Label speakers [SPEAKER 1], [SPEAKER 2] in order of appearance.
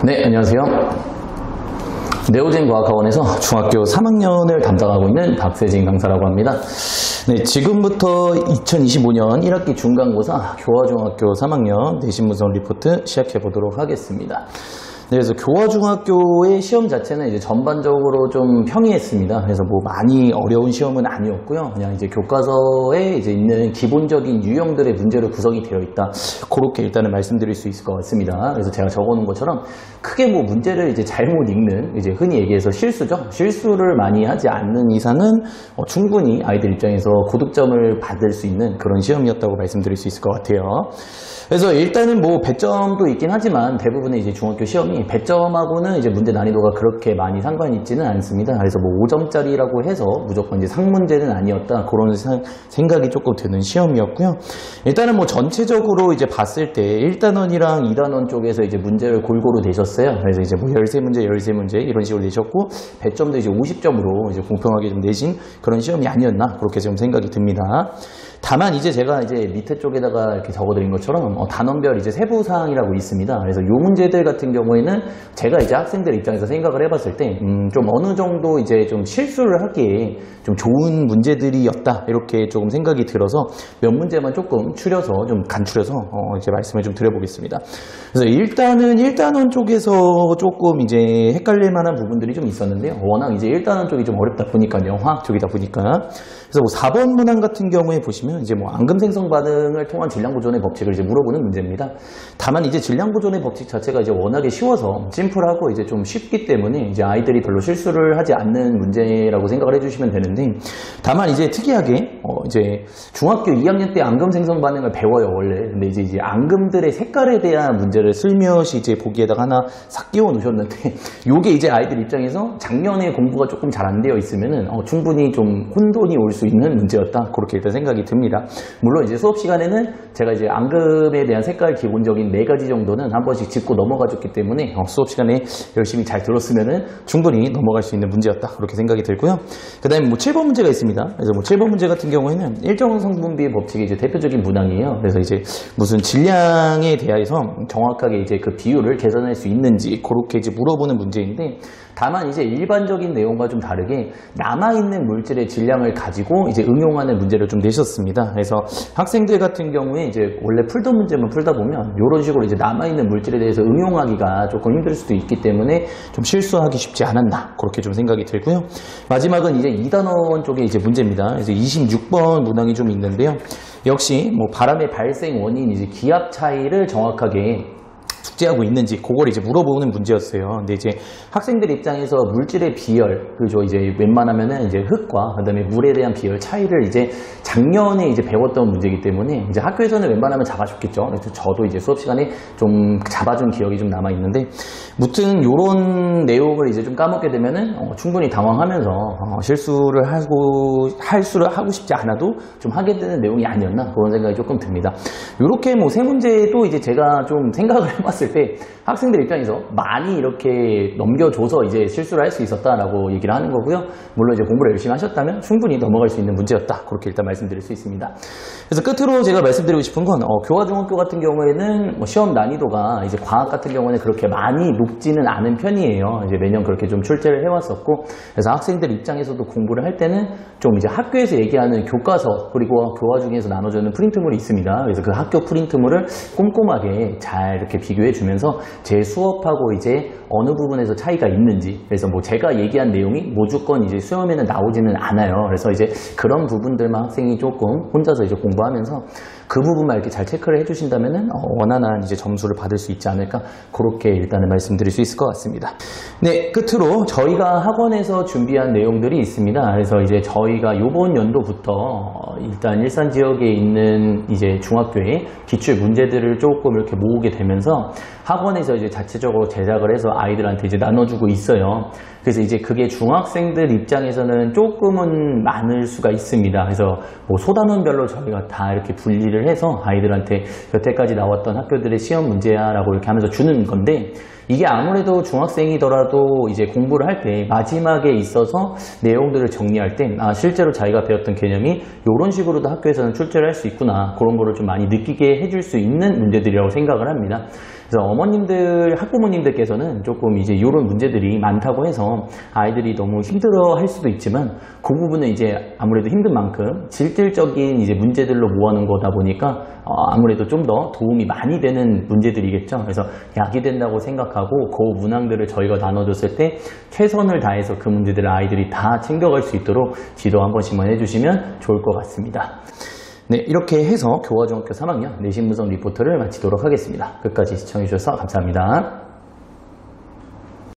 [SPEAKER 1] 네, 안녕하세요. 네오젠 과학학원에서 중학교 3학년을 담당하고 있는 박세진 강사라고 합니다. 네, 지금부터 2025년 1학기 중간고사 교화중학교 3학년 내신 분석 리포트 시작해 보도록 하겠습니다. 네, 그래서 교화중학교의 시험 자체는 이제 전반적으로 좀 평이했습니다. 그래서 뭐 많이 어려운 시험은 아니었고요. 그냥 이제 교과서에 이제 있는 기본적인 유형들의 문제로 구성이 되어 있다. 그렇게 일단은 말씀드릴 수 있을 것 같습니다. 그래서 제가 적어놓은 것처럼 크게 뭐 문제를 이제 잘못 읽는, 이제 흔히 얘기해서 실수죠. 실수를 많이 하지 않는 이상은 충분히 아이들 입장에서 고득점을 받을 수 있는 그런 시험이었다고 말씀드릴 수 있을 것 같아요. 그래서 일단은 뭐 배점도 있긴 하지만 대부분의 이제 중학교 시험이 배점하고는 이제 문제 난이도가 그렇게 많이 상관이 있지는 않습니다. 그래서 뭐 5점짜리라고 해서 무조건 이제 상문제는 아니었다. 그런 생각이 조금 드는 시험이었고요. 일단은 뭐 전체적으로 이제 봤을 때 1단원이랑 2단원 쪽에서 이제 문제를 골고루 내셨어요. 그래서 이제 뭐 13문제, 13문제 이런 식으로 내셨고 배점도 이제 50점으로 이제 공평하게 좀 내신 그런 시험이 아니었나 그렇게 좀 생각이 듭니다. 다만 이제 제가 이제 밑에 쪽에다가 이렇게 적어드린 것처럼 단원별 이제 세부사항이라고 있습니다. 그래서 요 문제들 같은 경우에는 제가 이제 학생들 입장에서 생각을 해봤을 때 좀 어느 정도 이제 좀 실수를 하기에 좀 좋은 문제들이었다 이렇게 조금 생각이 들어서 몇 문제만 조금 추려서 좀 간추려서 이제 말씀을 좀 드려보겠습니다. 그래서 일단은 1단원 쪽에서 조금 이제 헷갈릴 만한 부분들이 좀 있었는데요. 워낙 이제 1단원 쪽이 좀 어렵다 보니까요. 화학 쪽이다 보니까. 그래서 뭐 4번 문항 같은 경우에 보시면 이제 뭐 앙금 생성 반응을 통한 질량 보존의 법칙을 이제 물어보는 문제입니다. 다만 이제 질량 보존의 법칙 자체가 이제 워낙에 쉬워서 심플하고 이제 좀 쉽기 때문에 이제 아이들이 별로 실수를 하지 않는 문제라고 생각을 해주시면 되는데, 다만 이제 특이하게 이제 중학교 2학년 때 앙금 생성 반응을 배워요 원래. 근데 이제 앙금들의 색깔에 대한 문제를 슬며시 이제 보기에다가 하나 싹 끼워 놓으셨는데 요게 이제 아이들 입장에서 작년에 공부가 조금 잘 안 되어 있으면은 충분히 좀 혼돈이 올 수 있는 문제였다 그렇게 일단 생각이 듭니다. 물론 이제 수업 시간에는 제가 이제 앙금에 대한 색깔 기본적인 4가지 정도는 한 번씩 짚고 넘어가 줬기 때문에 수업 시간에 열심히 잘 들었으면은 충분히 넘어갈 수 있는 문제였다 그렇게 생각이 들고요. 그 다음에 뭐 7번 문제가 있습니다. 그래서 뭐 7번 문제 같은 경우에는 일정 성분비의 법칙이 이제 대표적인 문항이에요. 그래서 이제 무슨 질량에 대해서 정확하게 이제 그 비율을 계산할 수 있는지 그렇게 이제 물어보는 문제인데, 다만 이제 일반적인 내용과 좀 다르게 남아있는 물질의 질량을 가지고 이제 응용하는 문제를 좀 내셨습니다. 그래서 학생들 같은 경우에 이제 원래 풀던 문제만 풀다 보면 이런 식으로 이제 남아있는 물질에 대해서 응용하기가 조금 힘들 수도 있기 때문에 좀 실수하기 쉽지 않았나 그렇게 좀 생각이 들고요. 마지막은 이제 2단원 쪽에 이제 문제입니다. 그래서 26번 문항이 좀 있는데요. 역시 뭐 바람의 발생 원인 이제 기압 차이를 정확하게 숙지하고 있는지 그걸 이제 물어보는 문제였어요. 근데 이제 학생들 입장에서 물질의 비열, 그죠? 이제 웬만하면은 이제 흙과 그다음에 물에 대한 비열 차이를 이제 작년에 이제 배웠던 문제이기 때문에 이제 학교에서는 웬만하면 잡아줬겠죠. 그래서 저도 이제 수업 시간에 좀 잡아준 기억이 좀 남아 있는데, 무튼 요런 내용을 이제 좀 까먹게 되면은 충분히 당황하면서 실수를 하고 싶지 않아도 좀 하게 되는 내용이 아니었나 그런 생각이 조금 듭니다. 요렇게 뭐 세 문제도 이제 제가 좀 생각을 해봤을 때 학생들 입장에서 많이 이렇게 넘겨줘서 이제 실수를 할 수 있었다라고 얘기를 하는 거고요. 물론 이제 공부를 열심히 하셨다면 충분히 넘어갈 수 있는 문제였다 그렇게 일단 말씀드릴 수 있습니다. 그래서 끝으로 제가 말씀드리고 싶은 건 교화중학교 같은 경우에는 뭐 시험 난이도가 이제 과학 같은 경우는 그렇게 많이 높지는 않은 편이에요. 이제 매년 그렇게 좀 출제를 해왔었고, 그래서 학생들 입장에서도 공부를 할 때는 좀 이제 학교에서 얘기하는 교과서 그리고 교화중에서 나눠주는 프린트물이 있습니다. 그래서 그 학교 프린트물을 꼼꼼하게 잘 이렇게 비교해 주면서 제 수업하고 이제 어느 부분에서 차이가 있는지, 그래서 뭐 제가 얘기한 내용이 무조건 이제 시험에는 나오지는 않아요. 그래서 이제 그런 부분들만 학생이 조금 혼자서 이제 공부하면서 그 부분만 이렇게 잘 체크를 해주신다면은 원활한 이제 점수를 받을 수 있지 않을까 그렇게 일단은 말씀드릴 수 있을 것 같습니다. 네, 끝으로 저희가 학원에서 준비한 내용들이 있습니다. 그래서 이제 저희가 이번 연도부터 일단 일산 지역에 있는 이제 중학교의 기출 문제들을 조금 이렇게 모으게 되면서 학원에서 이제 자체적으로 제작을 해서 아이들한테 이제 나눠주고 있어요. 그래서 이제 그게 중학생들 입장에서는 조금은 많을 수가 있습니다. 그래서 뭐 소단원별로 저희가 다 이렇게 분리를 해서 아이들한테 여태까지 나왔던 학교들의 시험 문제야라고 이렇게 하면서 주는 건데, 이게 아무래도 중학생이더라도 이제 공부를 할 때 마지막에 있어서 내용들을 정리할 때 실제로 자기가 배웠던 개념이 이런 식으로도 학교에서는 출제를 할 수 있구나, 그런 거를 좀 많이 느끼게 해줄 수 있는 문제들이라고 생각을 합니다. 그래서 어머님들, 학부모님들께서는 조금 이제 이런 문제들이 많다고 해서 아이들이 너무 힘들어 할 수도 있지만, 그 부분은 이제 아무래도 힘든 만큼 실질적인 이제 문제들로 모아놓은 거다 보니까 아무래도 좀 더 도움이 많이 되는 문제들이겠죠. 그래서 약이 된다고 생각하고 그 문항들을 저희가 나눠줬을 때 최선을 다해서 그 문제들을 아이들이 다 챙겨갈 수 있도록 지도 한 번씩만 해주시면 좋을 것 같습니다. 네, 이렇게 해서 교화중학교 3학년 내신 분석 리포트를 마치도록 하겠습니다. 끝까지 시청해주셔서 감사합니다.